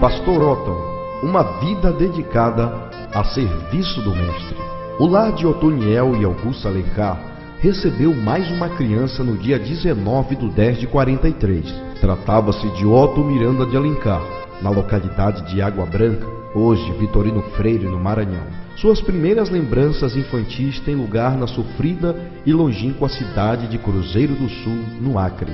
Pastor Otton, uma vida dedicada a serviço do Mestre. O lar de Otoniel e Augusta Alencar recebeu mais uma criança no dia 19 de 10 de 43. Tratava-se de Otto Miranda de Alencar, na localidade de Água Branca, hoje Vitorino Freire, no Maranhão. Suas primeiras lembranças infantis têm lugar na sofrida e longínqua cidade de Cruzeiro do Sul, no Acre,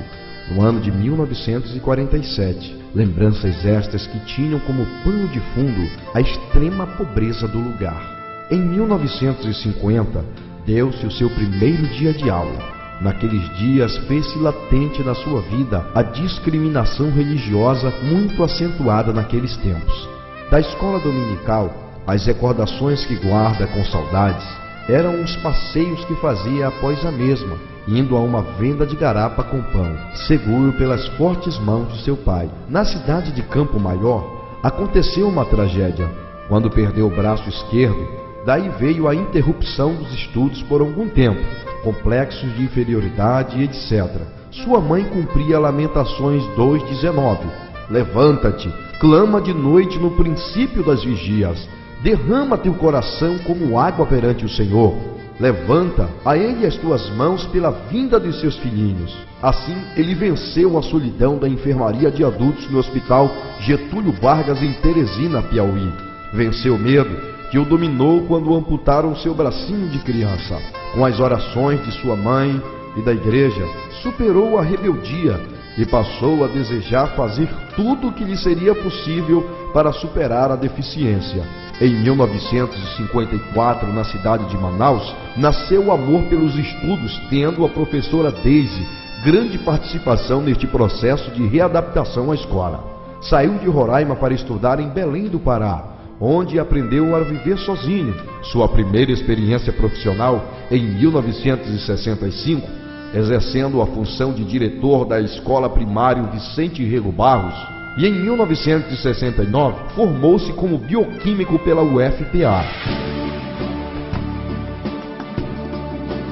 no ano de 1947. Lembranças estas que tinham como pano de fundo a extrema pobreza do lugar. Em 1950, deu-se o seu primeiro dia de aula. Naqueles dias fez-se latente na sua vida a discriminação religiosa muito acentuada naqueles tempos. Da escola dominical, as recordações que guarda com saudades eram os passeios que fazia após a mesma, indo a uma venda de garapa com pão, seguro pelas fortes mãos de seu pai. Na cidade de Campo Maior, aconteceu uma tragédia. Quando perdeu o braço esquerdo, daí veio a interrupção dos estudos por algum tempo, complexos de inferioridade, etc. Sua mãe cumpria Lamentações 2:19. Levanta-te, clama de noite no princípio das vigias, derrama teu coração como água perante o Senhor. Levanta a ele as tuas mãos pela vinda dos seus filhinhos. Assim, ele venceu a solidão da enfermaria de adultos no Hospital Getúlio Vargas, em Teresina, Piauí. Venceu o medo que o dominou quando amputaram seu bracinho de criança. Com as orações de sua mãe e da igreja, superou a rebeldia e passou a desejar fazer tudo o que lhe seria possível para superar a deficiência. Em 1954, na cidade de Manaus, nasceu o amor pelos estudos, tendo a professora Daisy grande participação neste processo de readaptação à escola. Saiu de Roraima para estudar em Belém do Pará, onde aprendeu a viver sozinho. Sua primeira experiência profissional em 1965, exercendo a função de diretor da Escola Primária Vicente Rego Barros, e em 1969 formou-se como bioquímico pela UFPA.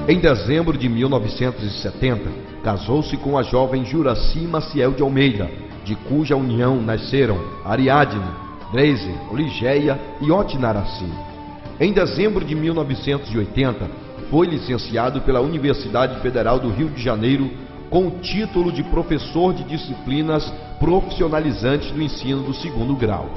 Em dezembro de 1970, casou-se com a jovem Juraci Maciel de Almeida, de cuja união nasceram Ariadne, Grace, Ligeia e Otinaraci. Em dezembro de 1980, foi licenciado pela Universidade Federal do Rio de Janeiro com o título de professor de disciplinas profissionalizantes do ensino do segundo grau.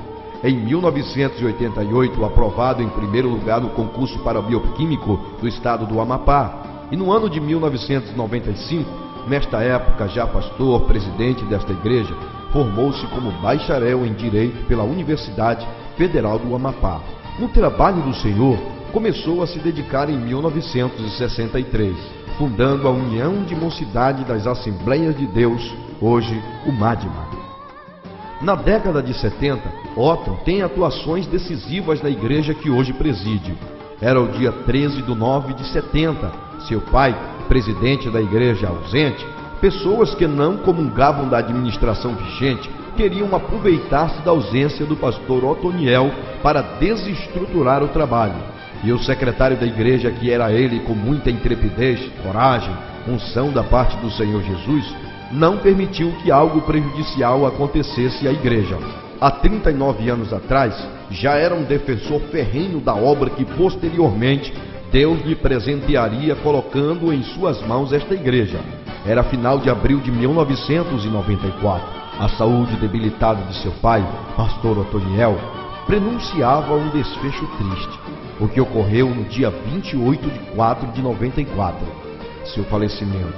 Em 1988, aprovado em primeiro lugar no concurso para bioquímico do estado do Amapá. E no ano de 1995, nesta época já pastor, presidente desta igreja, formou-se como bacharel em Direito pela Universidade Federal do Amapá. No trabalho do Senhor, começou a se dedicar em 1963, fundando a União de Mocidade das Assembleias de Deus, hoje o MADMA. Na década de 70, Otton tem atuações decisivas na igreja que hoje preside. Era o dia 13 de 9 de 70, seu pai, presidente da igreja ausente. Pessoas que não comungavam da administração vigente queriam aproveitar-se da ausência do pastor Otoniel para desestruturar o trabalho. E o secretário da igreja, que era ele com muita intrepidez, coragem, unção da parte do Senhor Jesus, não permitiu que algo prejudicial acontecesse à igreja. Há 39 anos atrás, já era um defensor ferrenho da obra que posteriormente Deus lhe presentearia colocando em suas mãos esta igreja. Era final de abril de 1994. A saúde debilitada de seu pai, pastor Otoniel, prenunciava um desfecho triste, o que ocorreu no dia 28 de 4 de 94, seu falecimento.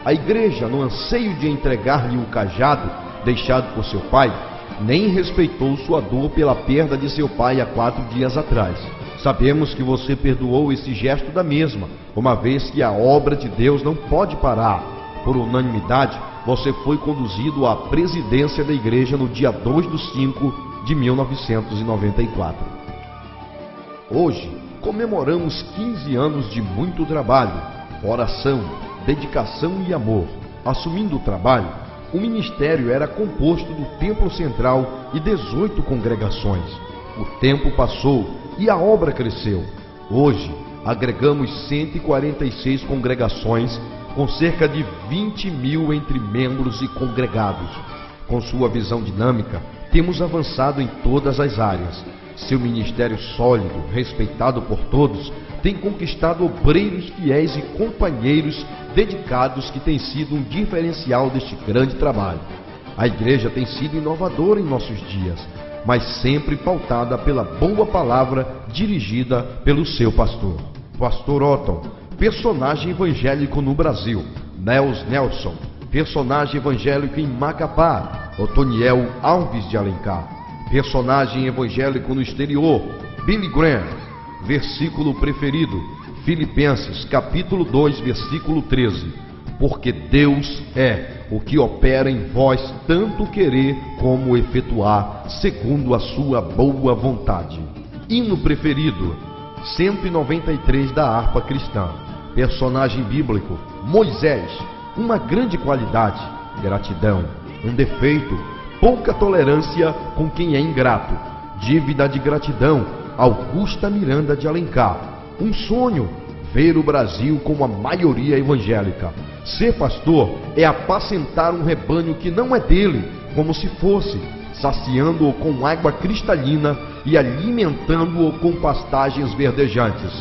A igreja, no anseio de entregar-lhe o cajado deixado por seu pai, nem respeitou sua dor pela perda de seu pai há 4 dias atrás. Sabemos que você perdoou esse gesto da mesma, uma vez que a obra de Deus não pode parar. Por unanimidade, você foi conduzido à presidência da igreja no dia 2 de 5 de 1994. Hoje, comemoramos 15 anos de muito trabalho, oração, dedicação e amor. Assumindo o trabalho, o ministério era composto do Templo Central e 18 congregações. O tempo passou e a obra cresceu. Hoje, agregamos 146 congregações, com cerca de 20 mil entre membros e congregados. Com sua visão dinâmica, temos avançado em todas as áreas. Seu ministério sólido, respeitado por todos, tem conquistado obreiros fiéis e companheiros dedicados que têm sido um diferencial deste grande trabalho. A igreja tem sido inovadora em nossos dias, mas sempre pautada pela boa palavra dirigida pelo seu pastor. Pastor Otton, personagem evangélico no Brasil. Nels Nelson, personagem evangélico em Macapá. Otoniel Alves de Alencar, personagem evangélico no exterior. Billy Graham, versículo preferido, Filipenses capítulo 2, versículo 13. Porque Deus é o que opera em vós tanto querer como efetuar, segundo a sua boa vontade. Hino preferido, 193 da harpa cristã. Personagem bíblico, Moisés. Uma grande qualidade, gratidão. Um defeito, pouca tolerância com quem é ingrato. Dívida de gratidão, Augusta Miranda de Alencar. Um sonho, ver o Brasil como a maioria evangélica. Ser pastor é apacentar um rebanho que não é dele, como se fosse, saciando-o com água cristalina e alimentando-o com pastagens verdejantes.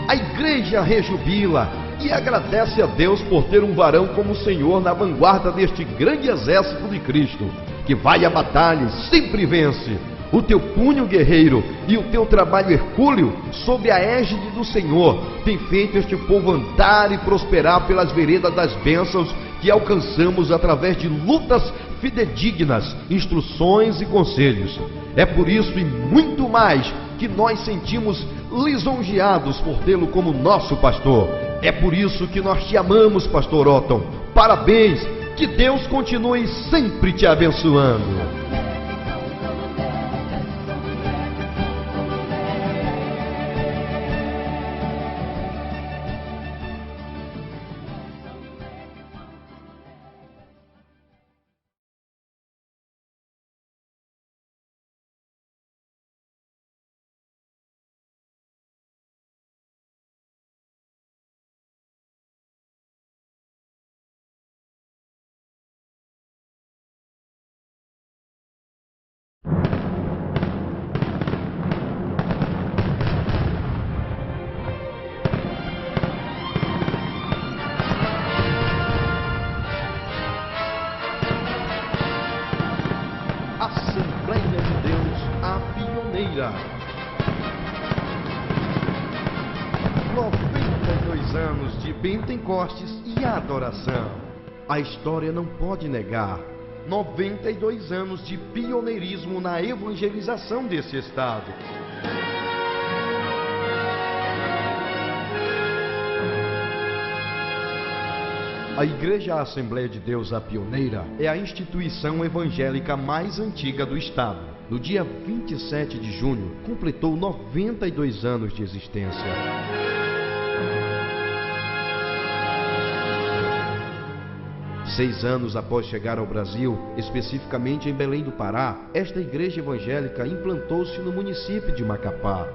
A igreja rejubila e agradece a Deus por ter um varão como o Senhor na vanguarda deste grande exército de Cristo, que vai à batalha e sempre vence. O teu punho guerreiro e o teu trabalho hercúleo sob a égide do Senhor tem feito este povo andar e prosperar pelas veredas das bênçãos que alcançamos através de lutas fidedignas, instruções e conselhos. É por isso e muito mais que nós sentimos lisonjeados por tê-lo como nosso pastor. É por isso que nós te amamos, pastor Otton. Parabéns, que Deus continue sempre te abençoando. Assembleia de Deus, a pioneira. 92 anos de Pentecostes e adoração. A história não pode negar. 92 anos de pioneirismo na evangelização desse estado. A Igreja Assembleia de Deus, a Pioneira, é a instituição evangélica mais antiga do estado. No dia 27 de junho, completou 92 anos de existência. Seis anos após chegar ao Brasil, especificamente em Belém do Pará, esta igreja evangélica implantou-se no município de Macapá,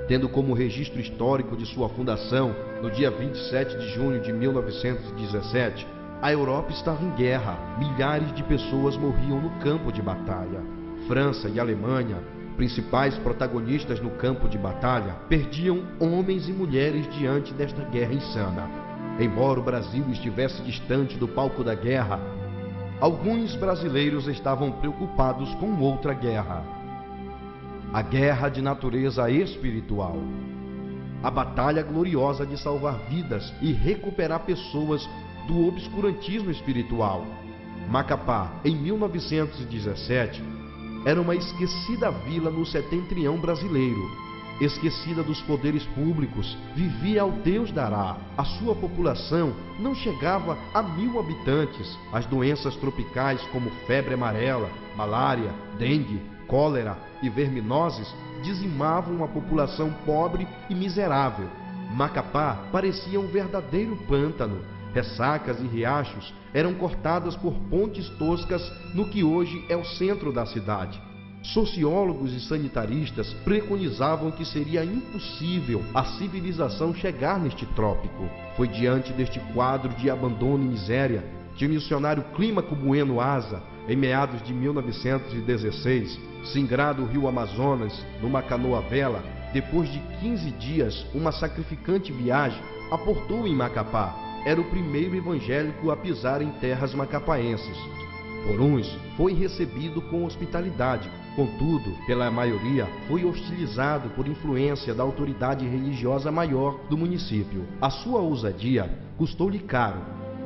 tendo como registro histórico de sua fundação, no dia 27 de junho de 1917, a Europa estava em guerra, milhares de pessoas morriam no campo de batalha. França e Alemanha, principais protagonistas no campo de batalha, perdiam homens e mulheres diante desta guerra insana. Embora o Brasil estivesse distante do palco da guerra, alguns brasileiros estavam preocupados com outra guerra. A guerra de natureza espiritual. A batalha gloriosa de salvar vidas e recuperar pessoas do obscurantismo espiritual. Macapá, em 1917, era uma esquecida vila no setentrião brasileiro. Esquecida dos poderes públicos, vivia ao Deus dará. A sua população não chegava a 1000 habitantes. As doenças tropicais como febre amarela, malária, dengue, cólera e verminoses dizimavam a população pobre e miserável. Macapá parecia um verdadeiro pântano. Ressacas e riachos eram cortadas por pontes toscas no que hoje é o centro da cidade. Sociólogos e sanitaristas preconizavam que seria impossível a civilização chegar neste trópico. Foi diante deste quadro de abandono e miséria que o missionário Clímaco Bueno Asa Em meados de 1916, singrado o rio Amazonas numa canoa vela, depois de 15 dias, uma sacrificante viagem aportou em Macapá. Era o primeiro evangélico a pisar em terras macapaenses. Por uns, foi recebido com hospitalidade, contudo, pela maioria, foi hostilizado por influência da autoridade religiosa maior do município. A sua ousadia custou-lhe caro.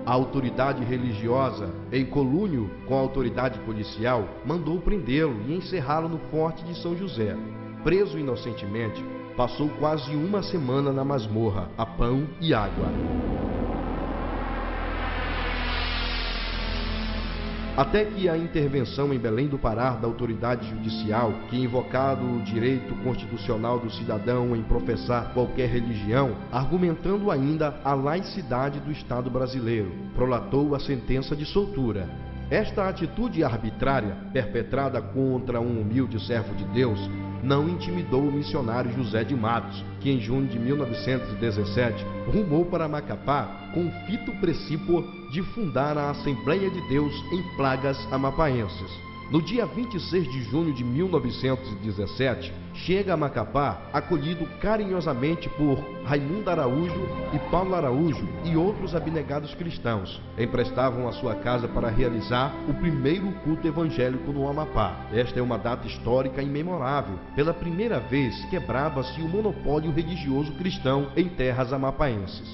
A autoridade religiosa, em colúnio com a autoridade policial, mandou prendê-lo e encerrá-lo no Forte de São José. Preso inocentemente, passou quase uma semana na masmorra, a pão e água. Até que a intervenção em Belém do Pará da autoridade judicial, que invocado o direito constitucional do cidadão em professar qualquer religião, argumentando ainda a laicidade do Estado brasileiro, prolatou a sentença de soltura. Esta atitude arbitrária, perpetrada contra um humilde servo de Deus, não intimidou o missionário José de Matos, que em junho de 1917 rumou para Macapá com o fito precípuo de fundar a Assembleia de Deus em Plagas Amapaenses. No dia 26 de junho de 1917, chega a Macapá, acolhido carinhosamente por Raimundo Araújo e Paulo Araújo e outros abnegados cristãos. Emprestavam a sua casa para realizar o primeiro culto evangélico no Amapá. Esta é uma data histórica imemorável. Pela primeira vez, quebrava-se o monopólio religioso cristão em terras amapaenses.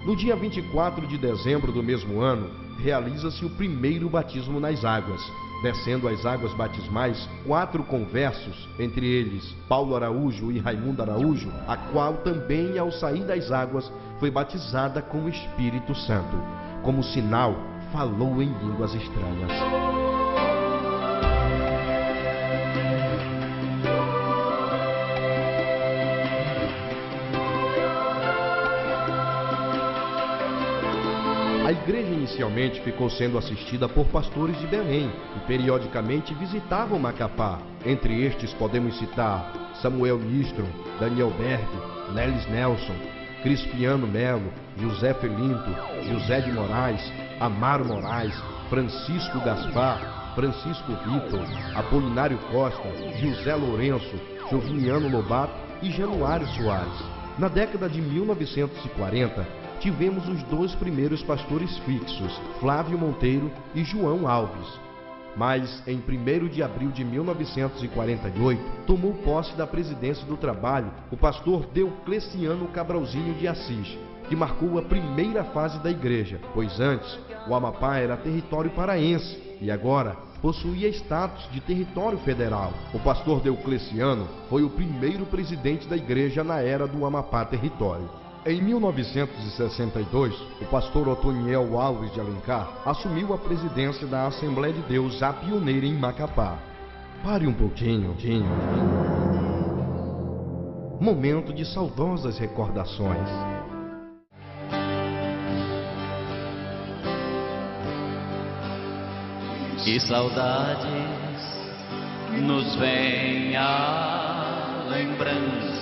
No dia 24 de dezembro do mesmo ano, realiza-se o primeiro batismo nas águas. Descendo as águas batismais, 4 conversos, entre eles Paulo Araújo e Raimundo Araújo, a qual também, ao sair das águas, foi batizada com o Espírito Santo. Como sinal, falou em línguas estranhas. A igreja inicialmente ficou sendo assistida por pastores de Belém, que periodicamente visitavam Macapá. Entre estes podemos citar Samuel Nistron, Daniel Berg, Nelis Nelson, Crispiano Melo, José Felinto, José de Moraes, Amaro Moraes, Francisco Gaspar, Francisco Vitor, Apolinário Costa, José Lourenço, Joviniano Lobato e Januário Soares. Na década de 1940, tivemos os 2 primeiros pastores fixos, Flávio Monteiro e João Alves. Mas, em 1º de abril de 1948, tomou posse da presidência do trabalho o pastor Deocleciano Cabralzinho de Assis, que marcou a primeira fase da igreja, pois antes o Amapá era território paraense e agora possuía status de território federal. O pastor Deocleciano foi o primeiro presidente da igreja na era do Amapá território. Em 1962, o pastor Otoniel Alves de Alencar assumiu a presidência da Assembleia de Deus, a pioneira em Macapá. Pare um pouquinho. Momento de saudosas recordações. Que saudades nos vem a lembrança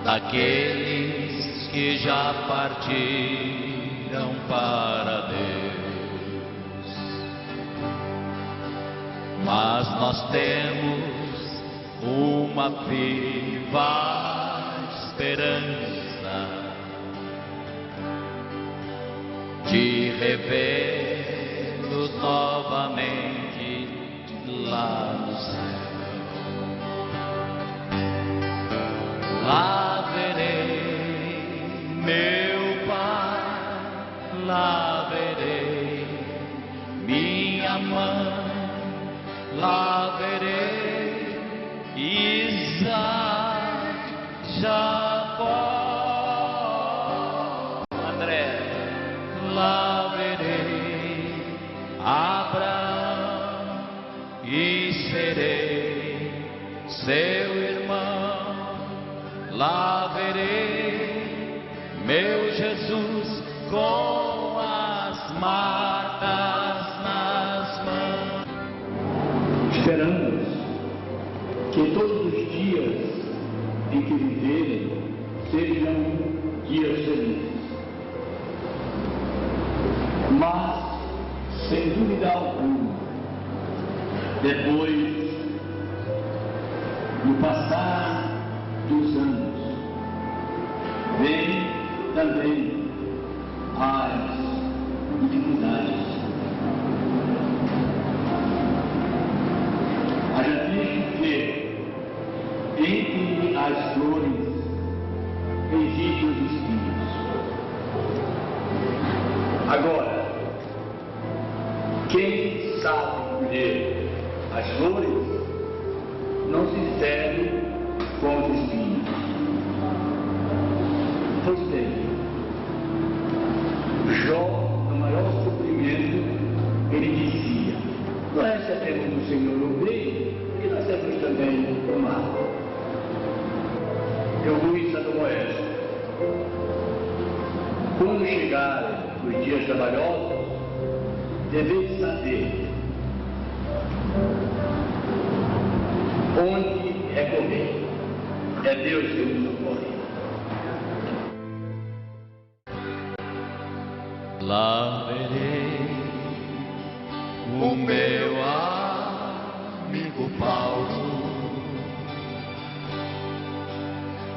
daqueles que já partiram para Deus. Mas nós temos uma viva esperança de revê-los novamente lá no céu. Lá verei meu Pai, lá verei minha mãe, lá verei Isaac, Jacó, André, lá verei Abraão e serei seu irmão. Lá verei meu Jesus com as marcas nas mãos. Esperamos que todos os dias em que viverem sejam dias felizes. Mas, sem dúvida alguma, depois do passar dos anos, vem também as dificuldades. Haja visto que entre as flores existem os espinhos. Agora, quem sabe colher as flores não se serve com os espinhos. Pois bem, Jó, no maior sofrimento, ele dizia: nós recebemos do Senhor o bem e nós recebemos também o mal. Eu vou em Santo Oeste. Quando chegarem os dias trabalhosos, deveis saber onde recorrer. É Deus que nos socorre. Lá verei o meu amigo Paulo.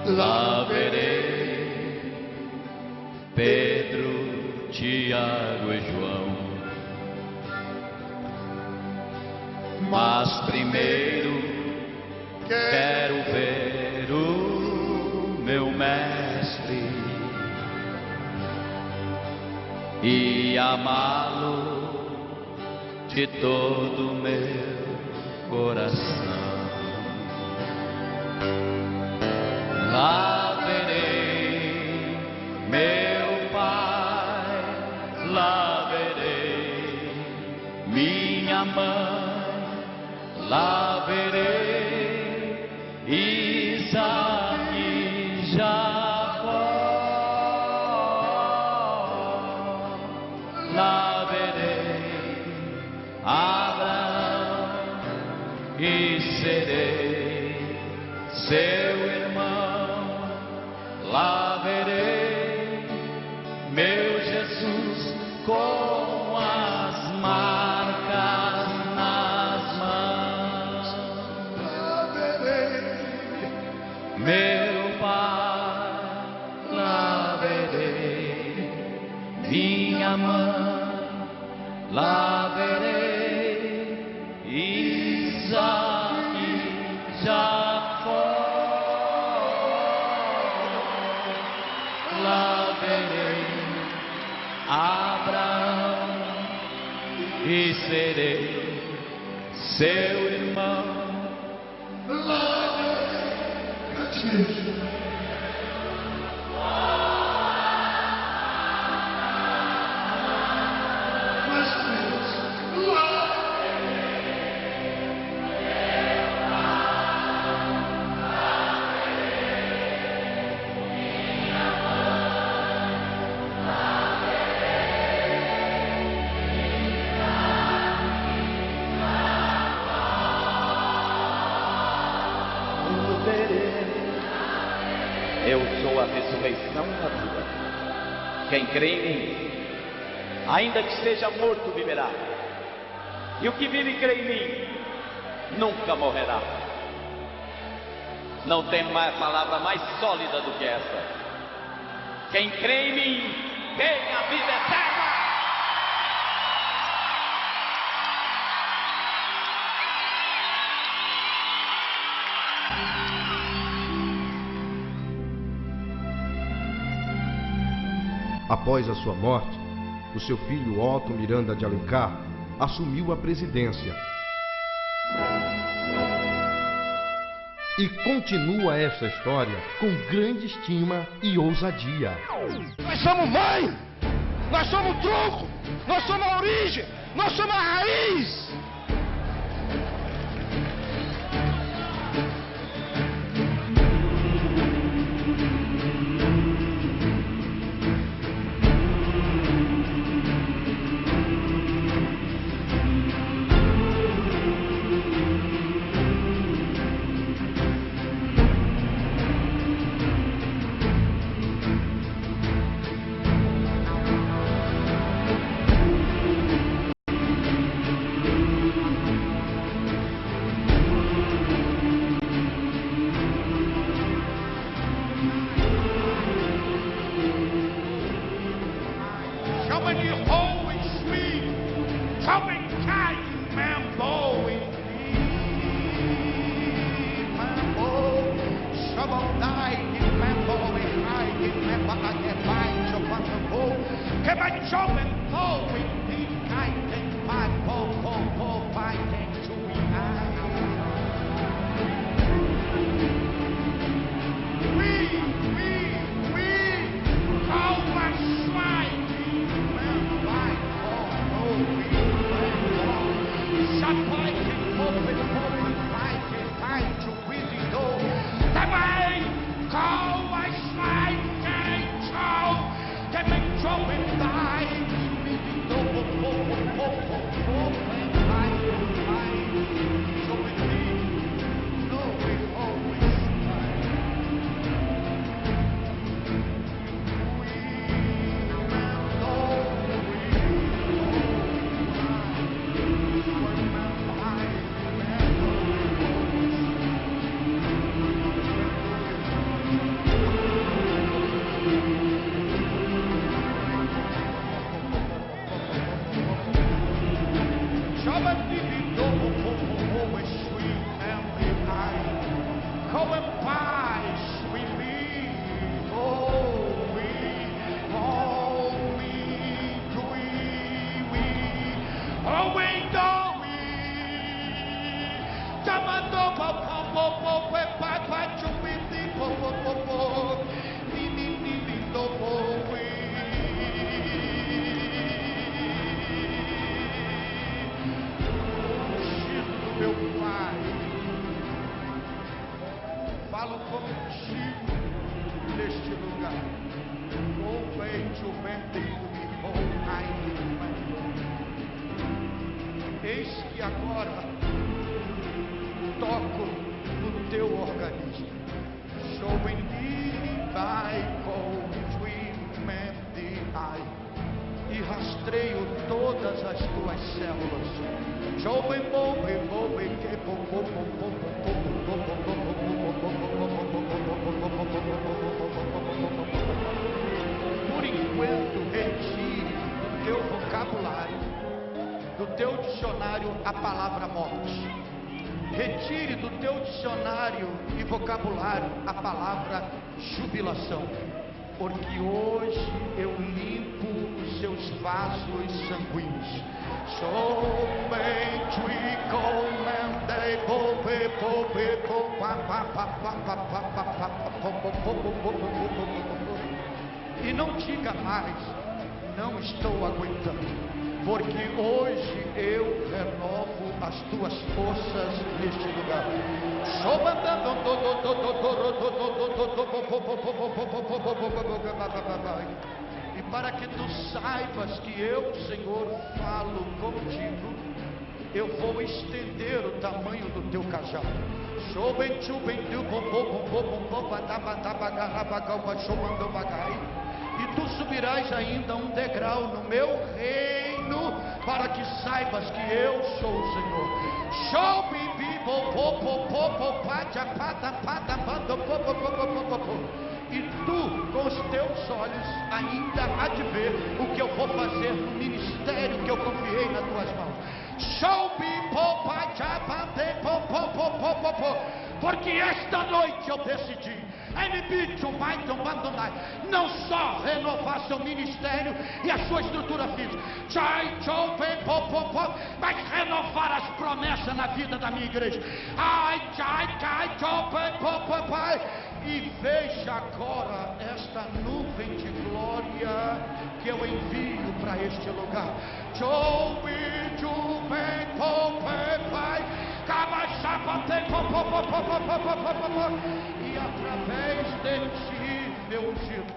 Lá verei Pedro, Tiago e João. Mas primeiro quero ver o meu mestre e amá-lo de todo o meu coração. Lá verei meu pai, lá verei minha mãe, lá verei Isaac e Jacó, lá verei Abraão e serei seu irmão, lá verei meu Jesus com as marcas nas mãos, lá verei meu pai, lá verei minha mãe, lá verei Isaac e Jacó, lá verei Abraão e serei seu irmão, lá verei. Eu sou a ressurreição e a vida. Quem crê em mim, ainda que seja morto, viverá. E o que vive e crê em mim, nunca morrerá. Não tem mais palavra mais sólida do que essa. Quem crê em mim, tem a vida eterna. Após a sua morte, o seu filho Otto Miranda de Alencar assumiu a presidência. E continua essa história com grande estima e ousadia. Nós somos mãe, nós somos o tronco, nós somos a origem, nós somos a raiz. Go em paz, we live, oh, we do we, chamando po, pa, chupiti, po, ni, do, we. Meu Pai, falo contigo neste lugar. Convente o vendeiro e voltai. Eis que agora toco no teu organismo. Show em mim, thy cold dream and the eye. E rastreio todas as tuas células. Por enquanto, retire do teu vocabulário, do teu dicionário, a palavra morte. Retire do teu dicionário e vocabulário a palavra jubilação. Porque hoje eu limpo os seus vasos sanguíneos. E não diga mais, não estou aguentando, porque hoje eu renovo as tuas forças neste lugar. E para que tu saibas que eu, Senhor, falo contigo, eu vou estender o tamanho do teu cajado. E tu subirás ainda um degrau no meu reino, para que saibas que eu sou o Senhor. E tu, com os teus olhos, ainda há de ver o que eu vou fazer no ministério que eu confiei nas tuas mãos. Porque esta noite eu decidi não só renovar seu ministério e a sua estrutura física, mas renovar as promessas na vida da minha igreja. E veja agora esta nuvem de glória que eu envio para este lugar. E através de ti, meu ungido,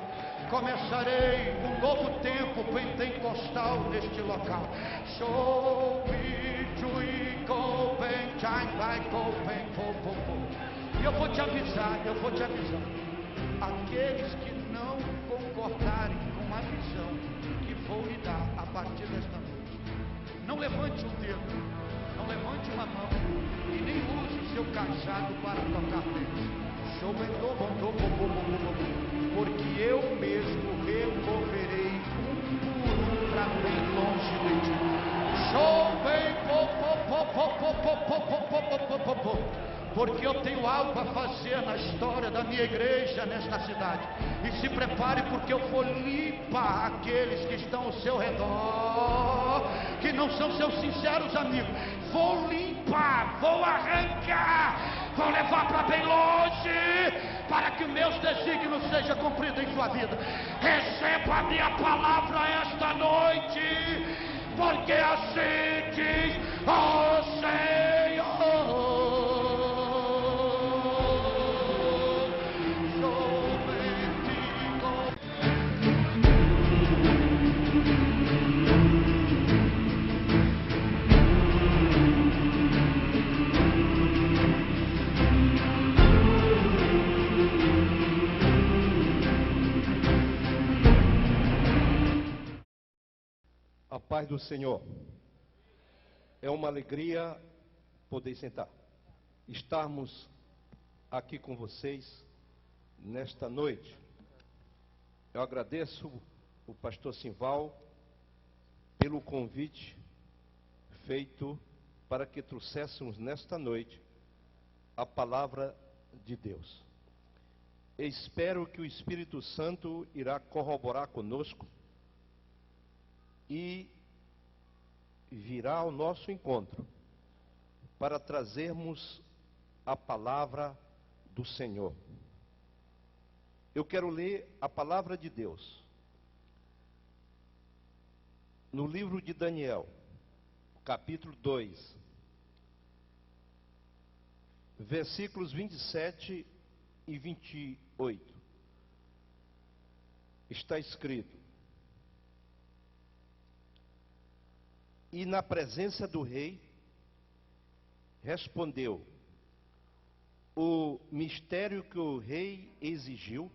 começarei um novo tempo pentecostal neste local. E eu vou te avisar, aqueles que não concordarem com a visão que vou lhe dar a partir desta noite, não levante um dedo, não levante uma mão e nem use o seu cajado para tocar neles. Porque eu mesmo removerei um por um para bem longe de ti. Porque eu tenho algo a fazer na história da minha igreja nesta cidade. E se prepare, porque eu vou limpar aqueles que estão ao seu redor, que não são seus sinceros amigos. Vou limpar, vou arrancar, vou levar para bem longe, para que meus desígnios sejam cumpridos em sua vida. Receba a minha palavra esta noite, porque assim diz o Senhor. A paz do Senhor. É uma alegria poder sentar. Estarmos aqui com vocês nesta noite. Eu agradeço o pastor Simval pelo convite feito para que trouxéssemos nesta noite a palavra de Deus. Espero que o Espírito Santo irá corroborar conosco e virá ao nosso encontro para trazermos a palavra do Senhor. Eu quero ler a palavra de Deus no livro de Daniel, capítulo 2, versículos 27 e 28. Está escrito: e na presença do rei respondeu: o mistério que o rei exigiu,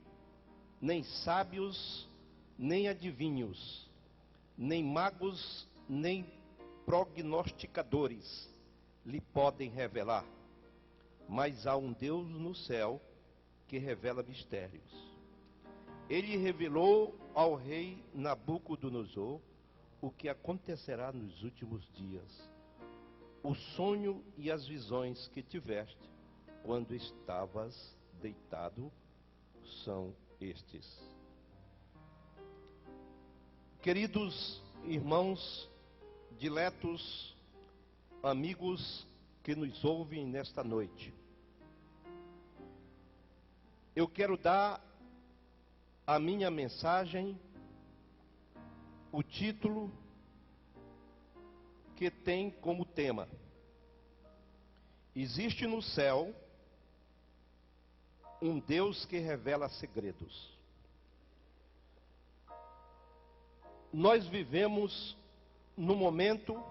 nem sábios, nem adivinhos, nem magos, nem prognosticadores lhe podem revelar. Mas há um Deus no céu que revela mistérios. Ele revelou ao rei Nabucodonosor o que acontecerá nos últimos dias. O sonho e as visões que tiveste quando estavas deitado são estes. Queridos irmãos, diletos amigos que nos ouvem nesta noite, eu quero dar a minha mensagem, o título que tem como tema: existe no céu um Deus que revela segredos. Nós vivemos num momento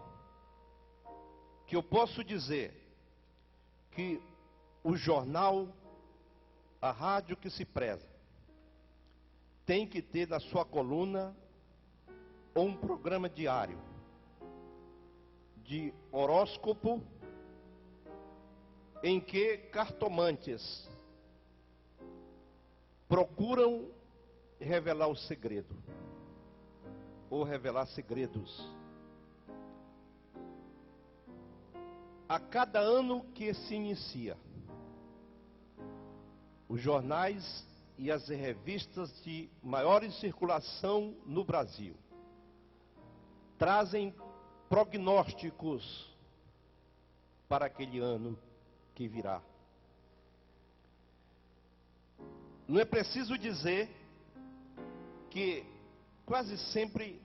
que eu posso dizer que o jornal, a rádio que se preza, tem que ter na sua coluna ou um programa diário de horóscopo em que cartomantes procuram revelar o segredo ou revelar segredos. A cada ano que se inicia, os jornais e as revistas de maior circulação no Brasil trazem prognósticos para aquele ano que virá. Não é preciso dizer que quase sempre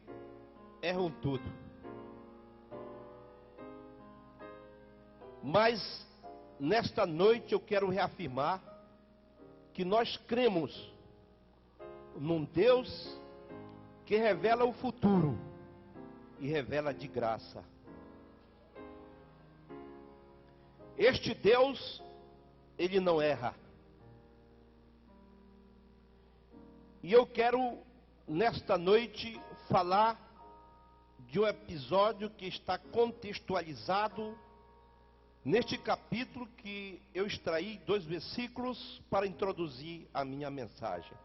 erram tudo. Mas nesta noite eu quero reafirmar que nós cremos num Deus que revela o futuro e revela de graça. Este Deus, ele não erra. E eu quero nesta noite falar de um episódio que está contextualizado neste capítulo, que eu extraí 2 versículos para introduzir a minha mensagem.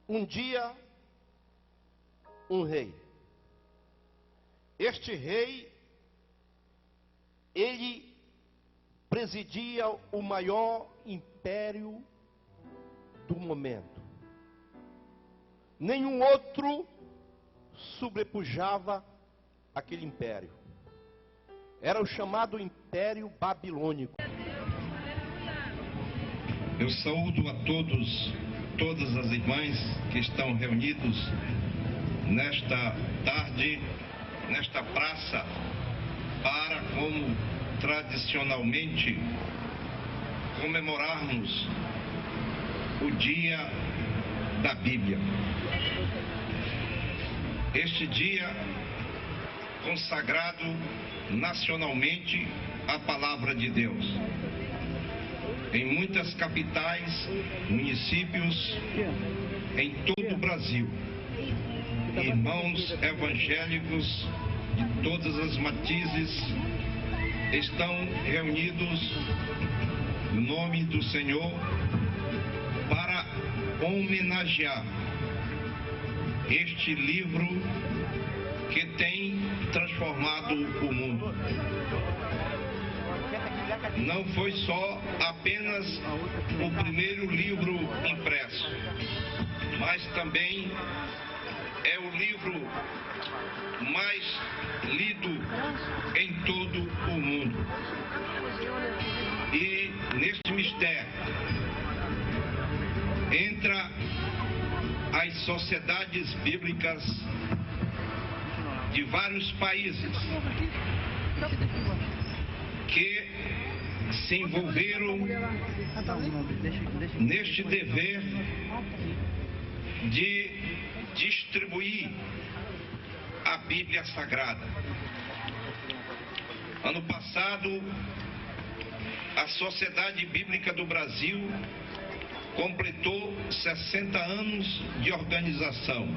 Um dia, um rei. Este rei, ele presidia o maior império do momento. Nenhum outro sobrepujava aquele império. Era o chamado Império Babilônico. Eu saúdo a todos, todas as irmãs que estão reunidos nesta tarde, nesta praça, para, como tradicionalmente, comemorarmos o dia da Bíblia. Este dia consagrado nacionalmente à palavra de Deus. Em muitas capitais, municípios, em todo o Brasil, irmãos evangélicos de todas as matizes estão reunidos no nome do Senhor para homenagear este livro que tem transformado o mundo. não foi só apenas o primeiro livro impresso, mas também é o livro mais lido em todo o mundo. E neste mistério entra as sociedades bíblicas de vários países que se envolveram neste dever de distribuir a Bíblia Sagrada. Ano passado, a Sociedade Bíblica do Brasil completou 60 anos de organização.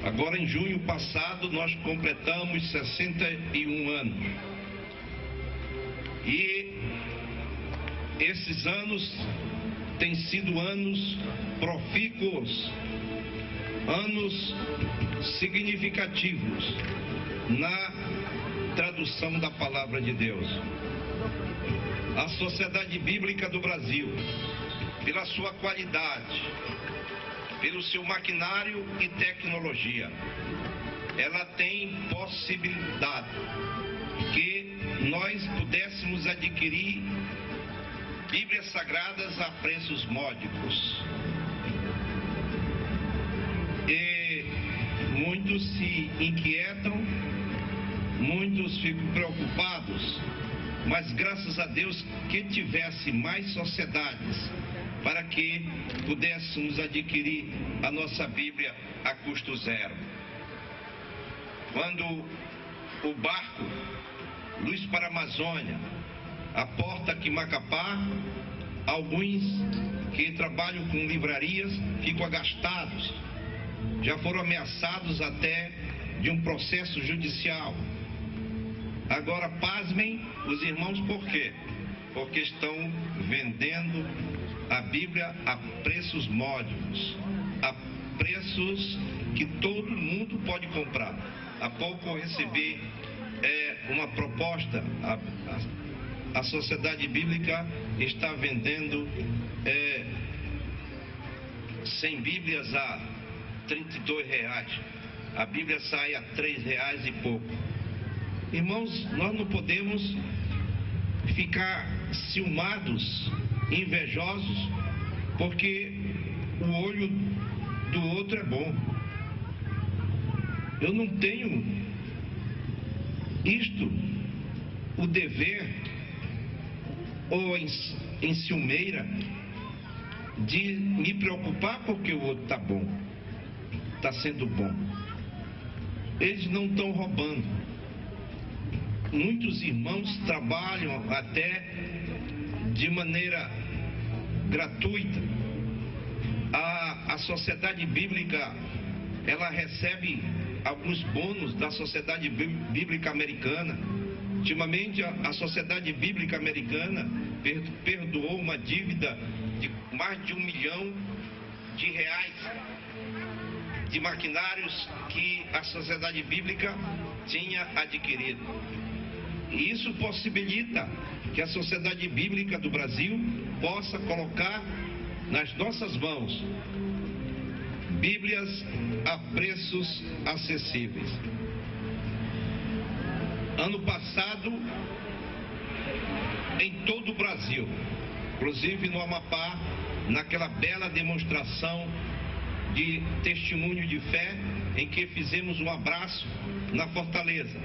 Agora, em junho passado, nós completamos 61 anos. E esses anos têm sido anos profícuos, anos significativos na tradução da Palavra de Deus. A Sociedade Bíblica do Brasil, pela sua qualidade, pelo seu maquinário e tecnologia, ela tem possibilidade que nós pudéssemos adquirir Bíblias Sagradas a preços módicos. E muitos se inquietam, muitos ficam preocupados, mas graças a Deus que tivesse mais sociedades para que pudéssemos adquirir a nossa Bíblia a custo zero. Quando o barco Luz para a Amazônia aporta aqui em Macapá, alguns que trabalham com livrarias ficam agastados, já foram ameaçados até de um processo judicial. Agora, pasmem os irmãos, por quê? Porque estão vendendo a Bíblia a preços módicos, a preços que todo mundo pode comprar. Há pouco eu recebi uma proposta, a Sociedade Bíblica está vendendo 100 Bíblias a R$32. A Bíblia sai a R$3 e pouco. Irmãos, nós não podemos ficar ciumados, invejosos, porque o olho do outro é bom. Eu não tenho o dever ou em ciumeira de me preocupar porque o outro está bom, está sendo bom. Eles não estão roubando. Muitos irmãos trabalham até de maneira gratuita. A Sociedade Bíblica, ela recebe alguns bônus da Sociedade Bíblica Americana. Ultimamente, a Sociedade Bíblica Americana perdoou uma dívida de mais de R$1 milhão de maquinários que a Sociedade Bíblica tinha adquirido. E isso possibilita que a Sociedade Bíblica do Brasil possa colocar nas nossas mãos Bíblias a preços acessíveis. Ano passado, em todo o Brasil, inclusive no Amapá, naquela bela demonstração de testemunho de fé, em que fizemos um abraço na Fortaleza,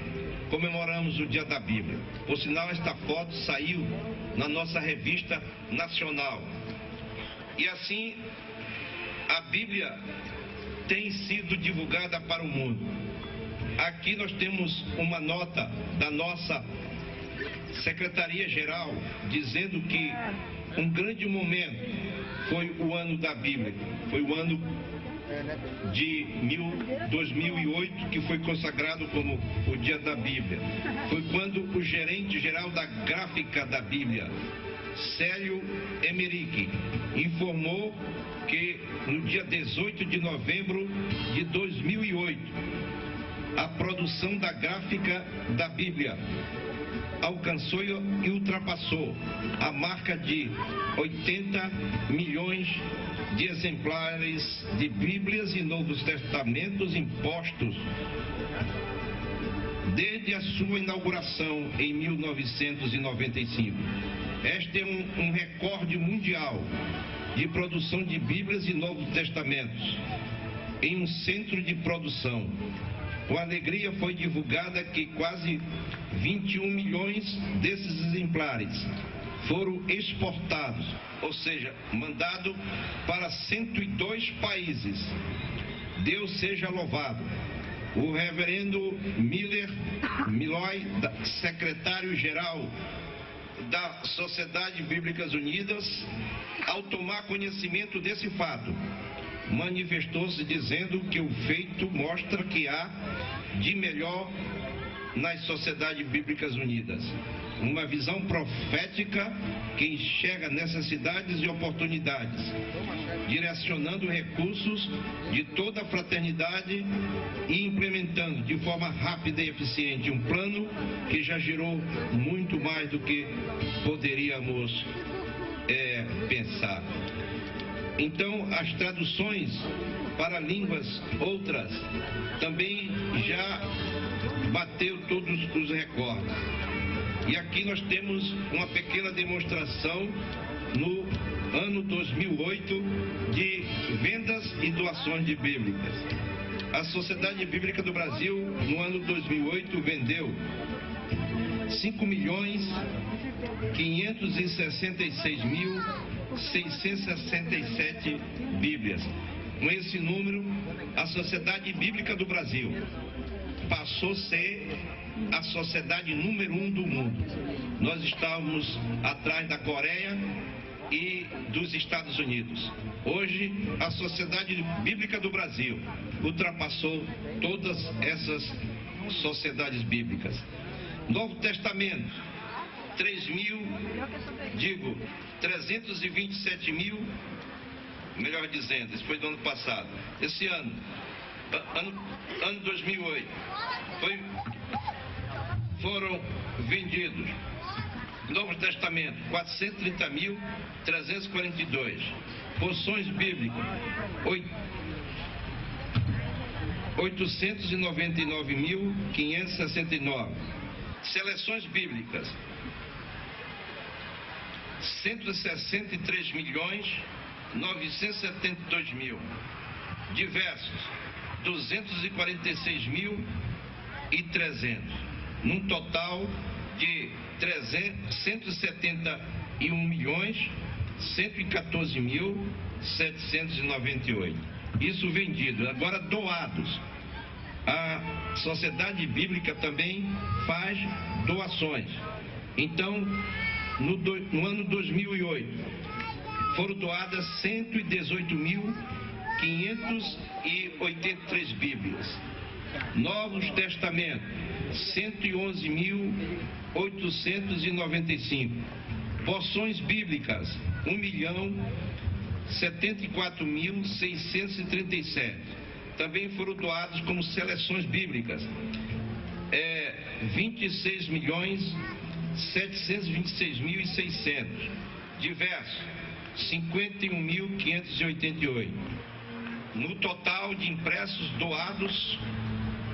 comemoramos o Dia da Bíblia. Por sinal, esta foto saiu na nossa revista nacional. E assim, a Bíblia tem sido divulgada para o mundo. Aqui nós temos uma nota da nossa Secretaria-Geral dizendo que um grande momento foi o ano da Bíblia. Foi o ano de 2008 que foi consagrado como o Dia da Bíblia. Foi quando o gerente-geral da gráfica da Bíblia, Célio Emerick, informou que no dia 18 de novembro de 2008, a produção da gráfica da Bíblia alcançou e ultrapassou a marca de 80 milhões de exemplares de Bíblias e Novos Testamentos impostos desde a sua inauguração em 1995. Este é um recorde mundial de produção de Bíblias e Novos Testamentos em um centro de produção. Com alegria foi divulgada que quase 21 milhões desses exemplares foram exportados, ou seja, mandado para 102 países. Deus seja louvado. O reverendo Milloy, secretário-geral da Sociedade Bíblicas Unidas, ao tomar conhecimento desse fato, manifestou-se dizendo que o feito mostra que há de melhor nas Sociedades Bíblicas Unidas. Uma visão profética que enxerga necessidades e oportunidades, direcionando recursos de toda a fraternidade e implementando de forma rápida e eficiente um plano que já gerou muito mais do que poderíamos pensar. Então, as traduções para línguas outras também já bateu todos os recordes. E aqui nós temos uma pequena demonstração no ano 2008 de vendas e doações de Bíblias. A Sociedade Bíblica do Brasil, no ano 2008, vendeu 5.566.667 Bíblias. Com esse número, a Sociedade Bíblica do Brasil passou a ser a sociedade número 1 do mundo. Nós estávamos atrás da Coreia e dos Estados Unidos. Hoje, a Sociedade Bíblica do Brasil ultrapassou todas essas sociedades bíblicas. Novo Testamento, 327 mil, melhor dizendo, isso foi do ano passado. Esse ano 2008, foram vendidos, Novo Testamento, 430.342. Porções bíblicas, 899.569. Seleções bíblicas, 163.972.000. Diversos, 246.300. Num total de 171.114.798. Isso vendido. Agora doados. A Sociedade Bíblica também faz doações. Então, no ano 2008, foram doadas 118.583 Bíblias. Novos Testamentos, 111.895. Porções bíblicas, 1.074.637. Também foram doados como seleções bíblicas, 26.726.600. Diversos, 51.588. No total de impressos doados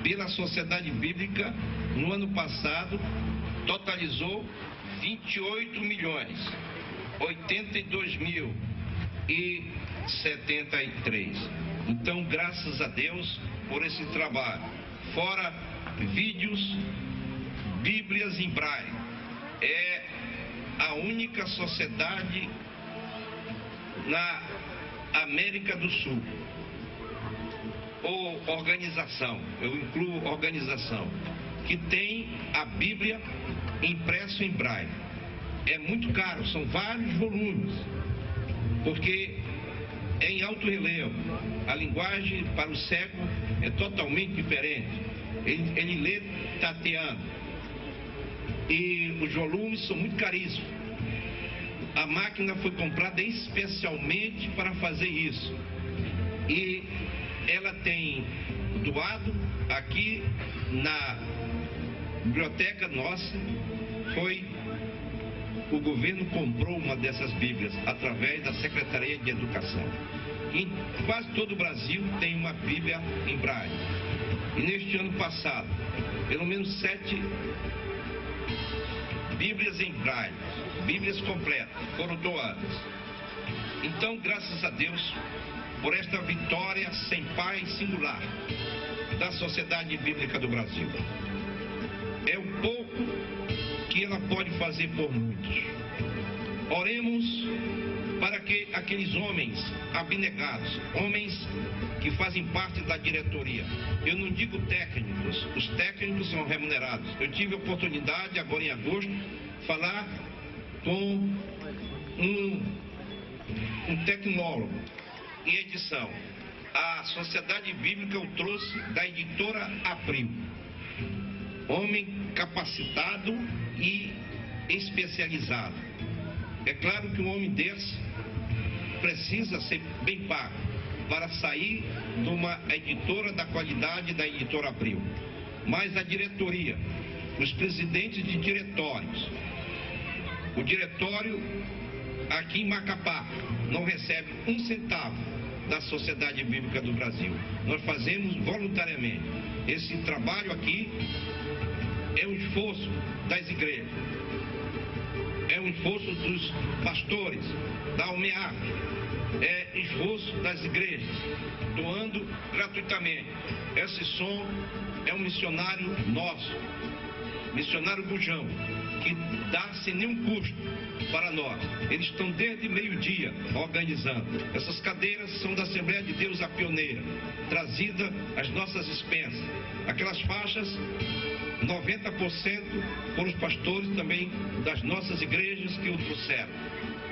pela Sociedade Bíblica, no ano passado, totalizou 28.082.073. Então, graças a Deus por esse trabalho. Fora vídeos, Bíblias em Braille. É a única sociedade na América do Sul, ou organização, eu incluo organização, que tem a Bíblia impresso em Braille. É muito caro, são vários volumes, porque é em alto relevo. A linguagem para o cego é totalmente diferente. Ele lê tateando. E os volumes são muito caríssimos. A máquina foi comprada especialmente para fazer isso. E ela tem doado aqui na biblioteca nossa, o governo comprou uma dessas Bíblias através da Secretaria de Educação. Em quase todo o Brasil tem uma Bíblia em Braille. E neste ano passado, pelo menos 7 Bíblias em Braille, Bíblias completas, foram doadas. Então, graças a Deus, por esta vitória sem pai singular da Sociedade Bíblica do Brasil. É o pouco que ela pode fazer por muitos. Oremos para que aqueles homens abnegados, homens que fazem parte da diretoria, eu não digo técnicos, os técnicos são remunerados. Eu tive a oportunidade, agora em agosto, falar com um tecnólogo em edição. A Sociedade Bíblica o trouxe da editora Abril. Homem capacitado e especializado. É claro que um homem desse precisa ser bem pago para sair de uma editora da qualidade da editora Abril. Mas a diretoria, os presidentes de diretórios, o diretório aqui em Macapá não recebe um centavo da Sociedade Bíblica do Brasil. Nós fazemos voluntariamente. Esse trabalho aqui é um esforço das igrejas, é um esforço dos pastores, da Almear, é esforço das igrejas, doando gratuitamente. Esse som é um missionário nosso, missionário Bujão, que dá sem nenhum custo para nós. Eles estão desde meio-dia organizando. Essas cadeiras são da Assembleia de Deus a Pioneira, trazida às nossas expensas. Aquelas faixas, 90% foram os pastores também das nossas igrejas que o trouxeram,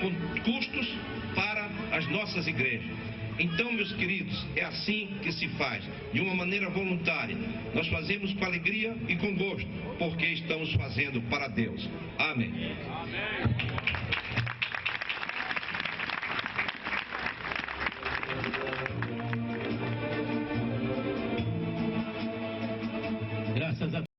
com custos para as nossas igrejas. Então, meus queridos, é assim que se faz, de uma maneira voluntária. Nós fazemos com alegria e com gosto, porque estamos fazendo para Deus. Amém. Graças a